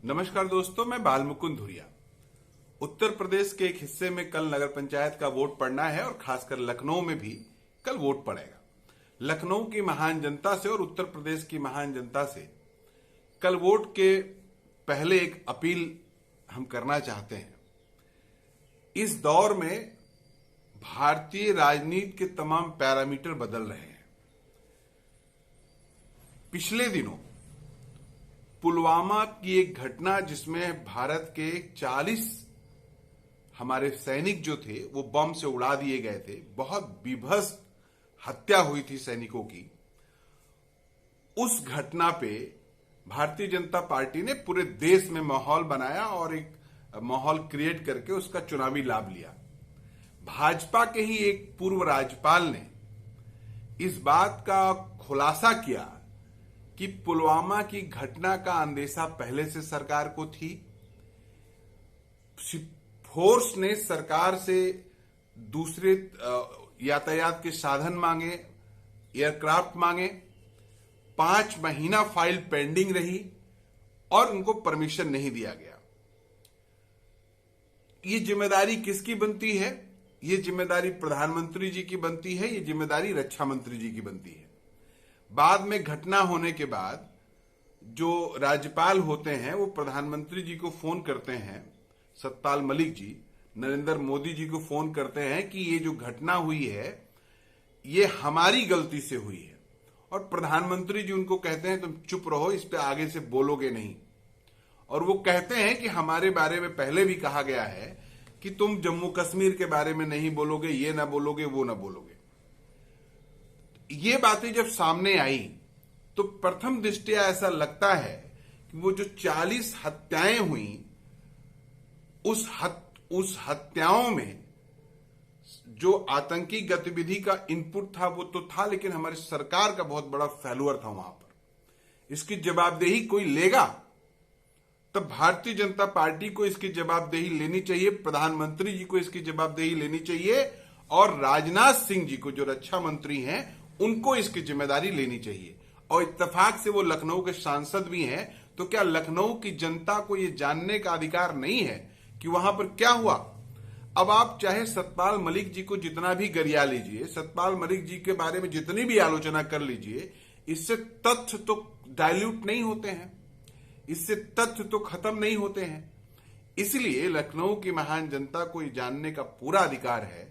नमस्कार दोस्तों, मैं बालमुकुंद धुरिया। उत्तर प्रदेश के एक हिस्से में कल नगर पंचायत का वोट पड़ना है और खासकर लखनऊ में भी कल वोट पड़ेगा। लखनऊ की महान जनता से और उत्तर प्रदेश की महान जनता से कल वोट के पहले एक अपील हम करना चाहते हैं। इस दौर में भारतीय राजनीति के तमाम पैरामीटर बदल रहे हैं। पिछले दिनों पुलवामा की एक घटना जिसमें भारत के 40 हमारे सैनिक जो थे वो बम से उड़ा दिए गए थे, बहुत बीभत्स हत्या हुई थी सैनिकों की। उस घटना पे भारतीय जनता पार्टी ने पूरे देश में माहौल बनाया और एक माहौल क्रिएट करके उसका चुनावी लाभ लिया। भाजपा के ही एक पूर्व राज्यपाल ने इस बात का खुलासा किया कि पुलवामा की घटना का अंदेशा पहले से सरकार को थी। फोर्स ने सरकार से दूसरे यातायात के साधन मांगे, एयरक्राफ्ट मांगे, 5 महीना फाइल पेंडिंग रही और उनको परमिशन नहीं दिया गया। ये जिम्मेदारी किसकी बनती है? ये जिम्मेदारी प्रधानमंत्री जी की बनती है, ये जिम्मेदारी रक्षा मंत्री जी की बनती है। बाद में घटना होने के बाद जो राज्यपाल होते हैं वो प्रधानमंत्री जी को फोन करते हैं, सतपाल मलिक जी नरेंद्र मोदी जी को फोन करते हैं कि ये जो घटना हुई है ये हमारी गलती से हुई है, और प्रधानमंत्री जी उनको कहते हैं तुम चुप रहो, इस पे आगे से बोलोगे नहीं। और वो कहते हैं कि हमारे बारे में पहले भी कहा गया है कि तुम जम्मू कश्मीर के बारे में नहीं बोलोगे, ये ना बोलोगे, वो ना बोलोगे। ये बातें जब सामने आई तो प्रथम दृष्टया ऐसा लगता है कि वो जो 40 हत्याएं हुई उस हत्याओं में जो आतंकी गतिविधि का इनपुट था वो तो था, लेकिन हमारी सरकार का बहुत बड़ा फेल्यूर था वहां पर। इसकी जवाबदेही कोई लेगा तब भारतीय जनता पार्टी को इसकी जवाबदेही लेनी चाहिए, प्रधानमंत्री जी को इसकी जवाबदेही लेनी चाहिए और राजनाथ सिंह जी को जो रक्षा मंत्री हैं उनको इसकी जिम्मेदारी लेनी चाहिए। और इत्तेफाक से वो लखनऊ के सांसद भी हैं, तो क्या लखनऊ की जनता को ये जानने का अधिकार नहीं है कि वहां पर क्या हुआ? अब आप चाहे सतपाल मलिक जी को जितना भी गरिया लीजिए, सतपाल मलिक जी के बारे में जितनी भी आलोचना कर लीजिए, इससे तथ्य तो डाइल्यूट नहीं होते हैं, इससे तथ्य तो खत्म नहीं होते हैं। इसलिए लखनऊ की महान जनता को ये जानने का पूरा अधिकार है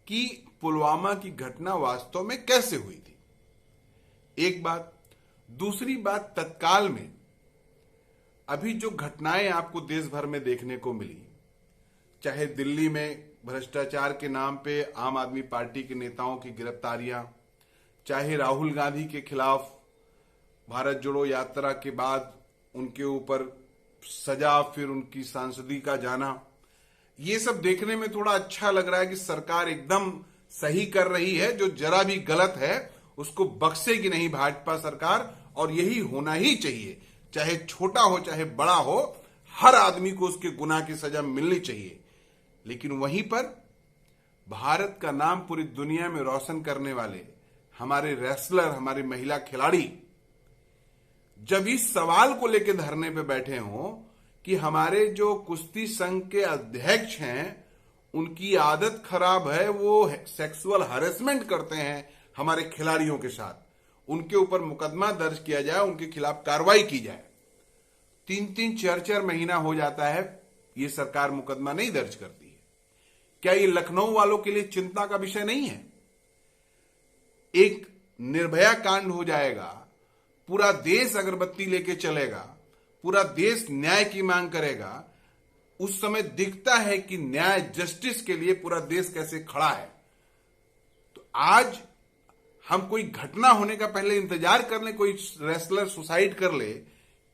कि पुलवामा की घटना वास्तव में कैसे हुई थी। एक बात। दूसरी बात, तत्काल में अभी जो घटनाएं आपको देश भर में देखने को मिली, चाहे दिल्ली में भ्रष्टाचार के नाम पे आम आदमी पार्टी के नेताओं की गिरफ्तारियां, चाहे राहुल गांधी के खिलाफ भारत जोड़ो यात्रा के बाद उनके ऊपर सजा, फिर उनकी सांसदी का जाना, ये सब देखने में थोड़ा अच्छा लग रहा है कि सरकार एकदम सही कर रही है। जो जरा भी गलत है उसको बख्शेगी नहीं भाजपा सरकार, और यही होना ही चाहिए। चाहे छोटा हो चाहे बड़ा हो, हर आदमी को उसके गुनाह की सजा मिलनी चाहिए। लेकिन वहीं पर भारत का नाम पूरी दुनिया में रोशन करने वाले हमारे रेसलर, हमारे महिला खिलाड़ी जब इस सवाल को लेकर धरने पे बैठे हों कि हमारे जो कुश्ती संघ के अध्यक्ष हैं उनकी आदत खराब है, वो सेक्सुअल हैरेसमेंट करते हैं हमारे खिलाड़ियों के साथ, उनके ऊपर मुकदमा दर्ज किया जाए, उनके खिलाफ कार्रवाई की जाए। 3-3, 4-4 महीना हो जाता है, ये सरकार मुकदमा नहीं दर्ज करती है। क्या ये लखनऊ वालों के लिए चिंता का विषय नहीं है? एक निर्भया कांड हो जाएगा, पूरा देश अगरबत्ती लेके चलेगा, पूरा देश न्याय की मांग करेगा, उस समय दिखता है कि न्याय, जस्टिस के लिए पूरा देश कैसे खड़ा है। तो आज हम कोई घटना होने का पहले इंतजार कर ले, कोई रेसलर सुसाइड कर ले,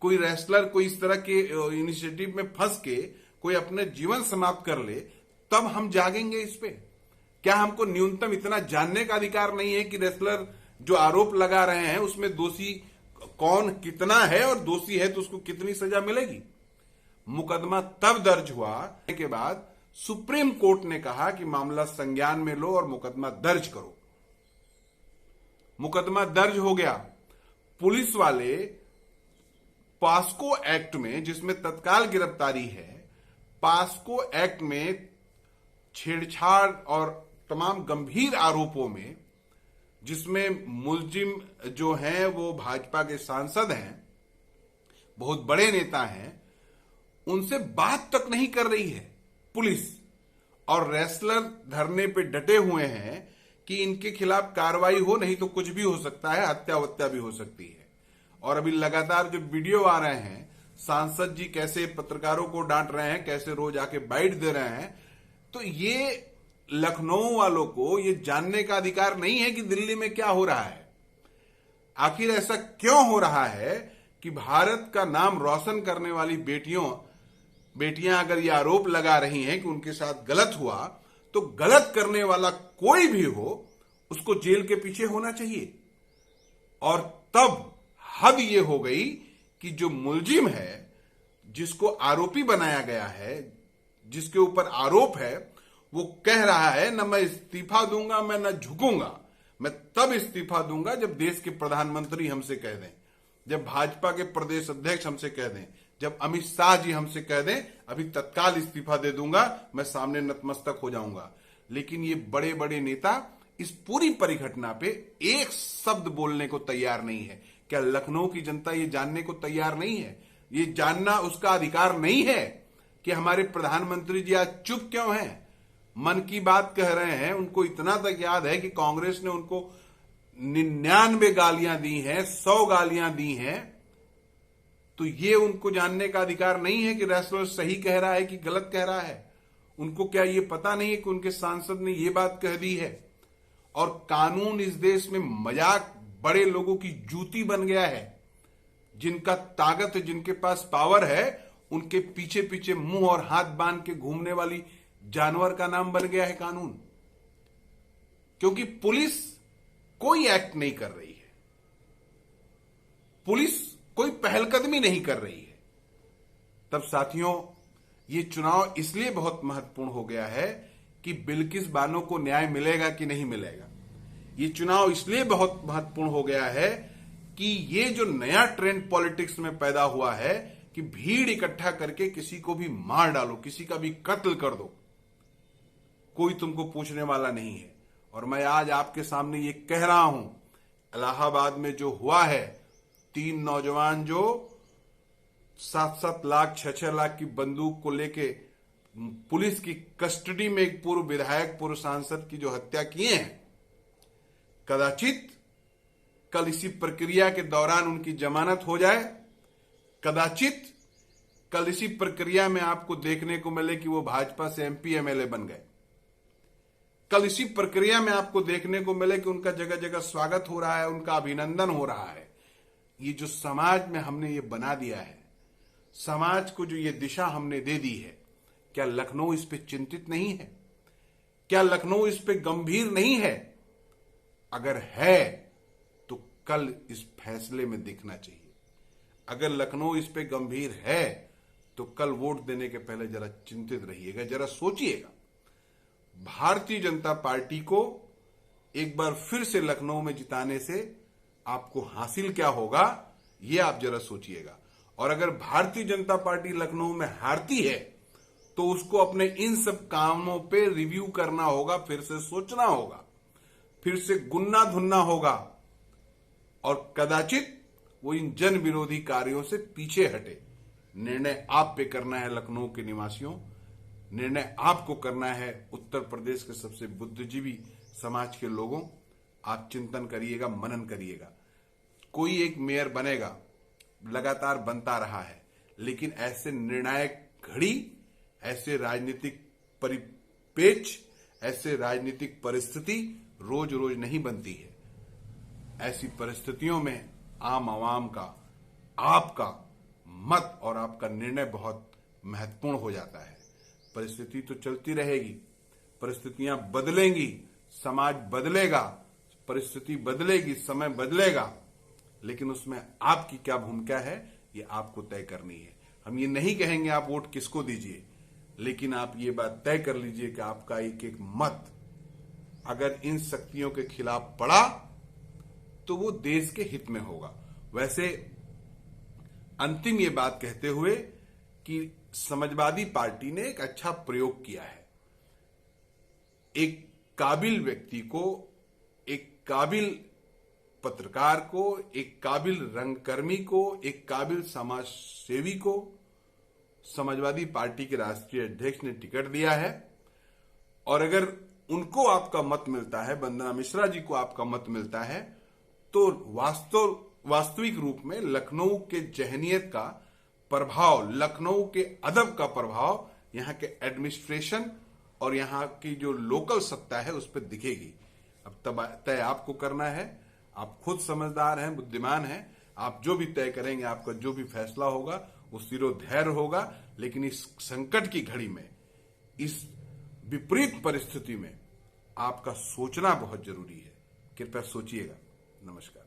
कोई रेसलर कोई इस तरह के इनिशिएटिव में फंस के कोई अपने जीवन समाप्त कर ले, तब हम जागेंगे इस पे। क्या हमको न्यूनतम इतना जानने का अधिकार नहीं है कि रेसलर जो आरोप लगा रहे हैं उसमें दोषी कौन कितना है, और दोषी है तो उसको कितनी सजा मिलेगी? मुकदमा तब दर्ज हुआ के बाद सुप्रीम कोर्ट ने कहा कि मामला संज्ञान में लो और मुकदमा दर्ज करो। मुकदमा दर्ज हो गया। पुलिस वाले पास्को एक्ट में, जिसमें तत्काल गिरफ्तारी है, पास्को एक्ट में छेड़छाड़ और तमाम गंभीर आरोपों में, जिसमें मुलजिम जो हैं वो भाजपा के सांसद हैं, बहुत बड़े नेता हैं, उनसे बात तक नहीं कर रही है पुलिस। और रेसलर धरने पे डटे हुए हैं कि इनके खिलाफ कार्रवाई हो, नहीं तो कुछ भी हो सकता है, हत्या वत्या भी हो सकती है। और अभी लगातार जो वीडियो आ रहे हैं, सांसद जी कैसे पत्रकारों को डांट रहे हैं, कैसे रोज आके बाइट दे रहे हैं, तो ये लखनऊ वालों को ये जानने का अधिकार नहीं है कि दिल्ली में क्या हो रहा है। आखिर ऐसा क्यों हो रहा है कि भारत का नाम रोशन करने वाली बेटियां अगर ये आरोप लगा रही हैं कि उनके साथ गलत हुआ, तो गलत करने वाला कोई भी हो उसको जेल के पीछे होना चाहिए। और तब हद ये हो गई कि जो मुलजिम है, जिसको आरोपी बनाया गया है, जिसके ऊपर आरोप है, वो कह रहा है न मैं इस्तीफा दूंगा, मैं न झुकूंगा, मैं तब इस्तीफा दूंगा जब देश के प्रधानमंत्री हमसे कह दें, जब भाजपा के प्रदेश अध्यक्ष हमसे कह दें, जब अमित शाह जी हमसे कह दें अभी तत्काल इस्तीफा दे दूंगा, मैं सामने नतमस्तक हो जाऊंगा। लेकिन ये बड़े बड़े नेता इस पूरी परिघटना पे एक शब्द बोलने को तैयार नहीं है। क्या लखनऊ की जनता ये जानने को तैयार नहीं है? ये जानना उसका अधिकार नहीं है कि हमारे प्रधानमंत्री जी आज चुप क्यों हैं? मन की बात कह रहे हैं, उनको इतना तक याद है कि कांग्रेस ने उनको 99 गालियां दी हैं, 100 गालियां दी हैं, तो ये उनको जानने का अधिकार नहीं है कि रेसलर सही कह रहा है कि गलत कह रहा है? उनको क्या ये पता नहीं है कि उनके सांसद ने ये बात कह दी है? और कानून इस देश में मजाक, बड़े लोगों की जूती बन गया है। जिनका ताकत है, जिनके पास पावर है, उनके पीछे पीछे मुंह और हाथ बांध के घूमने वाली जानवर का नाम बन गया है कानून। क्योंकि पुलिस कोई एक्ट नहीं कर रही है, पुलिस कोई पहलकदमी नहीं कर रही है। तब साथियों, ये चुनाव इसलिए बहुत महत्वपूर्ण हो गया है कि बिल्किस बानो को न्याय मिलेगा कि नहीं मिलेगा। ये चुनाव इसलिए बहुत महत्वपूर्ण हो गया है कि ये जो नया ट्रेंड पॉलिटिक्स में पैदा हुआ है कि भीड़ इकट्ठा करके किसी को भी मार डालो, किसी का भी कत्ल कर दो, कोई तुमको पूछने वाला नहीं है। और मैं आज आपके सामने ये कह रहा हूं, इलाहाबाद में जो हुआ है, 3 नौजवान जो 7-7 लाख 6-6 लाख की बंदूक को लेके पुलिस की कस्टडी में एक पूर्व विधायक, पूर्व सांसद की जो हत्या किए हैं, कदाचित कल इसी प्रक्रिया के दौरान उनकी जमानत हो जाए, कदाचित कल इसी प्रक्रिया में आपको देखने को मिले कि वो भाजपा से एमपी एमएलए बन गए, कल इसी प्रक्रिया में आपको देखने को मिले कि उनका जगह जगह स्वागत हो रहा है, उनका अभिनंदन हो रहा है। ये जो समाज में हमने ये बना दिया है, समाज को जो ये दिशा हमने दे दी है, क्या लखनऊ इस पे चिंतित नहीं है? क्या लखनऊ इस पे गंभीर नहीं है? अगर है तो कल इस फैसले में दिखना चाहिए। अगर लखनऊ इस पे गंभीर है तो कल वोट देने के पहले जरा चिंतित रहिएगा, जरा सोचिएगा। भारतीय जनता पार्टी को एक बार फिर से लखनऊ में जिताने से आपको हासिल क्या होगा, यह आप जरा सोचिएगा। और अगर भारतीय जनता पार्टी लखनऊ में हारती है तो उसको अपने इन सब कामों पे रिव्यू करना होगा, फिर से सोचना होगा, फिर से गुन्ना धुनना होगा, और कदाचित वो इन जन विरोधी कार्यों से पीछे हटे। निर्णय आप पे करना है लखनऊ के निवासियों, निर्णय आपको करना है उत्तर प्रदेश के सबसे बुद्धिजीवी समाज के लोगों। आप चिंतन करिएगा, मनन करिएगा। कोई एक मेयर बनेगा, लगातार बनता रहा है, लेकिन ऐसे निर्णायक घड़ी, ऐसे राजनीतिक परिपेक्ष, ऐसे राजनीतिक परिस्थिति रोज रोज नहीं बनती है। ऐसी परिस्थितियों में आम आवाम का, आपका मत और आपका निर्णय बहुत महत्वपूर्ण हो जाता है। परिस्थिति तो चलती रहेगी, परिस्थितियां बदलेंगी, समाज बदलेगा, परिस्थिति बदलेगी, समय बदलेगा, लेकिन उसमें आपकी क्या भूमिका है ये आपको तय करनी है। हम ये नहीं कहेंगे आप वोट किसको दीजिए, लेकिन आप ये बात तय कर लीजिए कि आपका एक एक मत अगर इन शक्तियों के खिलाफ पड़ा तो वो देश के हित में होगा। वैसे अंतिम ये बात कहते हुए कि समाजवादी पार्टी ने एक अच्छा प्रयोग किया है। एक काबिल व्यक्ति को, एक काबिल पत्रकार को, एक काबिल रंगकर्मी को, एक काबिल समाज सेवी को समाजवादी पार्टी के राष्ट्रीय अध्यक्ष ने टिकट दिया है। और अगर उनको आपका मत मिलता है, वंदना मिश्रा जी को आपका मत मिलता है, तो वास्तविक रूप में लखनऊ के जहनियत का प्रभाव, लखनऊ के अदब का प्रभाव यहां के एडमिनिस्ट्रेशन और यहां की जो लोकल सत्ता है उस पर दिखेगी। अब तय आपको करना है। आप खुद समझदार हैं, बुद्धिमान हैं। आप जो भी तय करेंगे, आपका जो भी फैसला होगा वो सिरोधैर्य होगा। लेकिन इस संकट की घड़ी में, इस विपरीत परिस्थिति में आपका सोचना बहुत जरूरी है। कृपया सोचिएगा। नमस्कार।